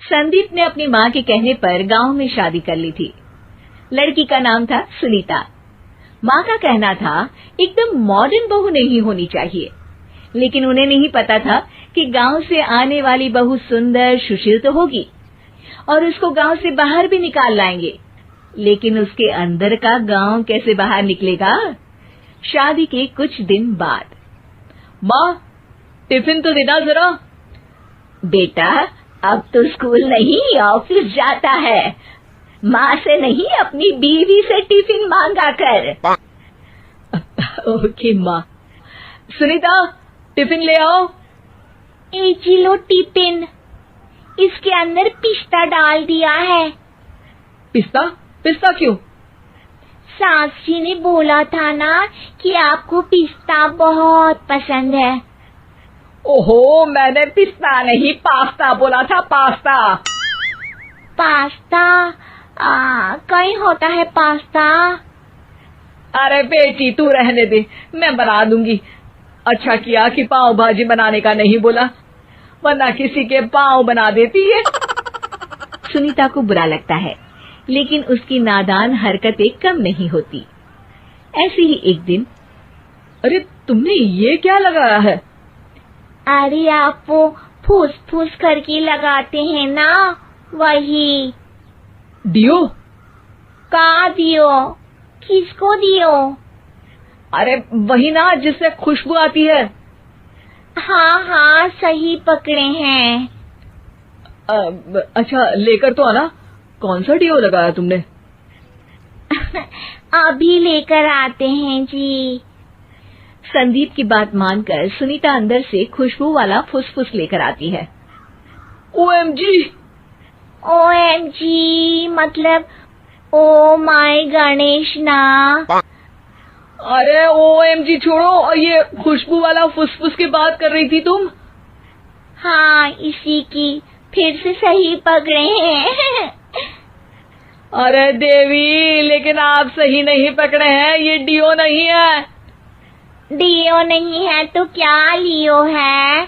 संदीप ने अपनी माँ के कहने पर गांव में शादी कर ली थी। लड़की का नाम था सुनीता। माँ का कहना था एकदम मॉडर्न बहू नहीं होनी चाहिए, लेकिन उन्हें नहीं पता था कि गांव से आने वाली बहू सुंदर सुशील तो होगी और उसको गांव से बाहर भी निकाल लाएंगे, लेकिन उसके अंदर का गांव कैसे बाहर निकलेगा। शादी के कुछ दिन बाद, माँ टिफिन तो देना जरा। बेटा अब तो स्कूल नहीं ऑफिस जाता है, माँ से नहीं अपनी बीवी से टिफिन मांगा कर। ओके माँ। सुनीता टिफिन ले आओ। जी लो टिफिन, इसके अंदर पिस्ता डाल दिया है। पिस्ता? पिस्ता क्यों? सास जी ने बोला था ना कि आपको पिस्ता बहुत पसंद है। ओहो, मैंने पिस्ता नहीं पास्ता बोला था, पास्ता। पास्ता? कहीं होता है पास्ता? अरे बेटी तू रहने दे, मैं बना दूंगी। अच्छा किया कि पाव भाजी बनाने का नहीं बोला, वरना किसी के पाव बना देती है। सुनीता को बुरा लगता है, लेकिन उसकी नादान हरकतें कम नहीं होती। ऐसे ही एक दिन, अरे तुमने ये क्या लगाया है? अरे आप वो फूस फूस करके लगाते हैं ना, वही। डियो? का दियो? किसको दियो? अरे वही ना जिससे खुशबू आती है। हाँ हाँ सही पकड़े हैं। अच्छा लेकर तो आना। कौन सा डियो लगाया तुमने? अभी लेकर आते हैं जी। संदीप की बात मानकर सुनीता अंदर से खुशबू वाला फुसफुस लेकर आती है। ओएमजी! ओएमजी मतलब ओ माय गणेश ना। अरे ओएमजी छोड़ो, और ये खुशबू वाला फुसफुस की बात कर रही थी तुम? हाँ इसी की, फिर से सही पकड़े हैं। अरे देवी, लेकिन आप सही नहीं पकड़े हैं, ये डियो नहीं है। डियो नहीं है तो क्या लियो है?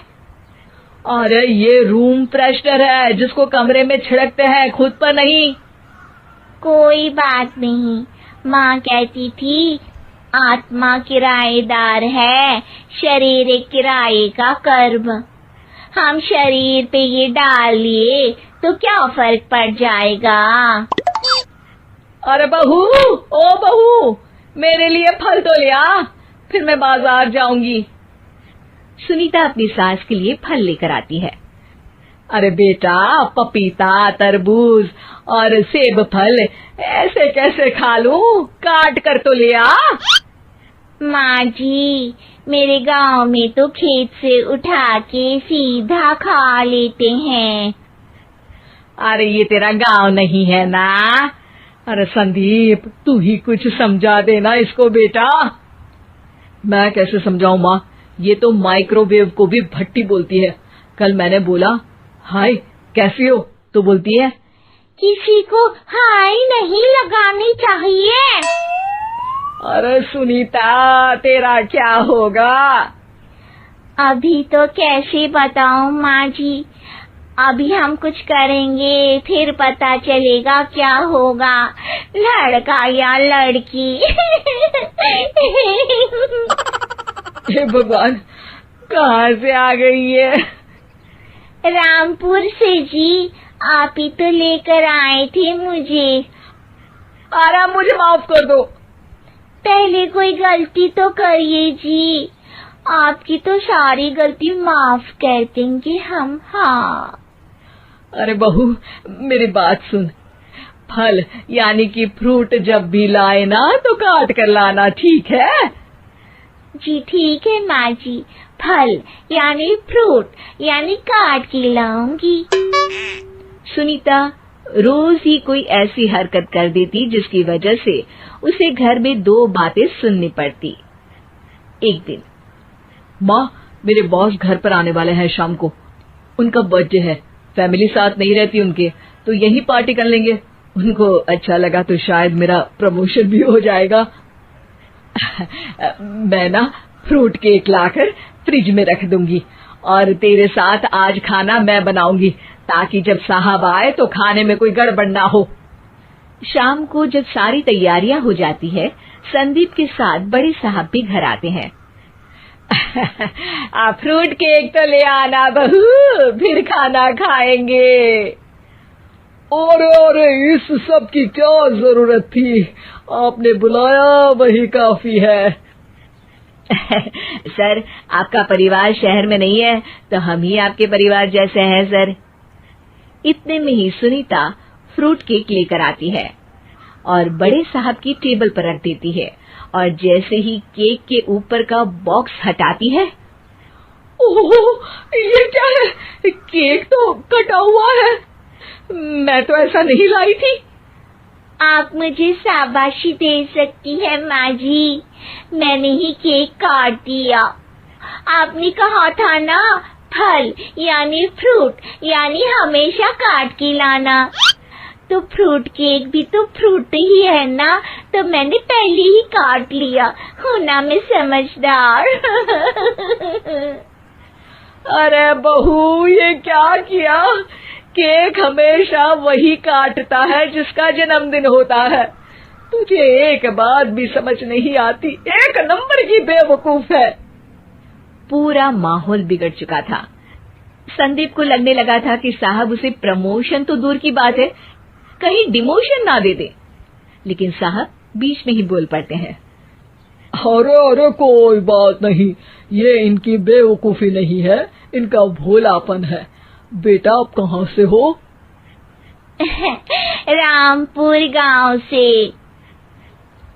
अरे ये रूम फ्रेशनर है, जिसको कमरे में छिड़कते हैं, खुद पर नहीं। कोई बात नहीं, माँ कहती थी आत्मा किराएदार है, शरीर एक किराए का कर्म। हम शरीर पे ये डाल लिए तो क्या फर्क पड़ जाएगा। अरे बहू, ओ बहू, मेरे लिए फल तो ले आ, फिर मैं बाजार जाऊंगी। सुनीता अपनी सास के लिए फल लेकर आती है। अरे बेटा, पपीता, तरबूज और सेब फल ऐसे कैसे खा लूं? काट कर तो ले आ। माँ जी, मेरे गांव में तो खेत से उठा के सीधा खा लेते हैं। अरे ये तेरा गांव नहीं है ना। अरे संदीप, तू ही कुछ समझा देना इसको बेटा। मैं कैसे समझाऊं माँ, ये तो माइक्रोवेव को भी भट्टी बोलती है। कल मैंने बोला हाय कैसी हो, तो बोलती है किसी को हाय नहीं लगानी चाहिए। अरे सुनीता, तेरा क्या होगा? अभी तो कैसे बताऊं माँ जी, अभी हम कुछ करेंगे फिर पता चलेगा क्या होगा, लड़का या लड़की। हे भगवान, कहाँ से आ गई है? रामपुर से जी, आप ही तो लेकर आए थे मुझे। अरे मुझे माफ कर दो। पहले कोई गलती तो करिए जी, आपकी तो सारी गलती माफ कर देंगे हम। हाँ अरे बहू, मेरी बात सुन। फल यानी कि फ्रूट जब भी लाए ना तो काट कर लाना, ठीक है? जी ठीक है माँ जी, फल यानी फ्रूट यानी काट के लाऊंगी। सुनीता रोज ही कोई ऐसी हरकत कर देती जिसकी वजह से उसे घर में दो बातें सुननी पड़ती। एक दिन, माँ मेरे बॉस घर पर आने वाले हैं शाम को, उनका बर्थडे है, फैमिली साथ नहीं रहती उनके, तो यही पार्टी कर लेंगे। उनको अच्छा लगा तो शायद मेरा प्रमोशन भी हो जाएगा। मैं ना फ्रूट केक लाकर फ्रिज में रख दूंगी और तेरे साथ आज खाना मैं बनाऊंगी, ताकि जब साहब आए तो खाने में कोई गड़बड़ ना हो। शाम को जब सारी तैयारियां हो जाती है, संदीप के साथ बड़े साहब भी घर आते हैं। फ्रूट केक तो ले आना बहू, फिर खाना खाएंगे। अरे इस सब की क्या जरूरत थी, आपने बुलाया वही काफी है। सर, आपका परिवार शहर में नहीं है तो हम ही आपके परिवार जैसे हैं सर। इतने में ही सुनीता फ्रूट केक लेकर आती है और बड़े साहब की टेबल पर रख देती है, और जैसे ही केक के ऊपर का बॉक्स हटाती है, ओह, ये क्या है? केक तो कटा हुआ है। मैं तो ऐसा नहीं लाई थी। आप मुझे शाबाशी दे सकती है माँ जी, मैंने ही केक काट दिया। आपने कहा था ना, फल यानी फ्रूट यानी हमेशा काट के लाना, तो फ्रूट केक भी तो फ्रूट ही है ना, तो मैंने पहले ही काट लिया। हूँ ना मैं समझदार। अरे बहू, ये क्या किया? केक हमेशा वही काटता है जिसका जन्मदिन होता है। तुझे एक बात भी समझ नहीं आती, एक नंबर की बेवकूफ है। पूरा माहौल बिगड़ चुका था। संदीप को लगने लगा था कि साहब उसे प्रमोशन तो दूर की बात है, कहीं डिमोशन ना दे दे, लेकिन साहब बीच में ही बोल पड़ते हैं। अरे कोई बात नहीं, ये इनकी बेवकूफी नहीं है, इनका भोलापन है। बेटा आप कहाँ से हो? रामपुर गांव से।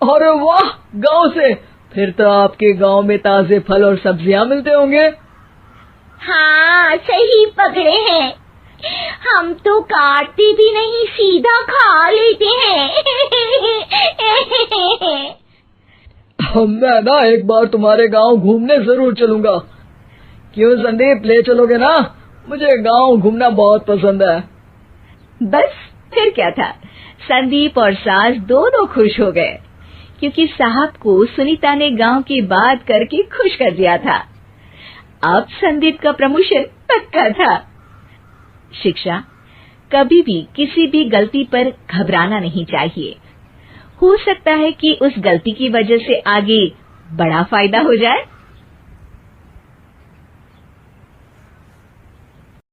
अरे वाह, गांव से? फिर तो आपके गांव में ताजे फल और सब्जियां मिलते होंगे। हाँ, सही पकड़े हैं। हम तो काटते भी नहीं, सीधा खा लेते हैं। मैं ना एक बार तुम्हारे गांव घूमने जरूर चलूंगा। क्यों संदीप, ले चलोगे ना? मुझे गांव घूमना बहुत पसंद है। बस फिर क्या था, संदीप और सास दोनों खुश हो गए, क्योंकि साहब को सुनीता ने गांव की बात करके खुश कर दिया था। अब संदीप का प्रमोशन पक्का था। शिक्षा, कभी भी किसी भी गलती पर घबराना नहीं चाहिए। हो सकता है कि उस गलती की वजह से आगे बड़ा फायदा हो जाए।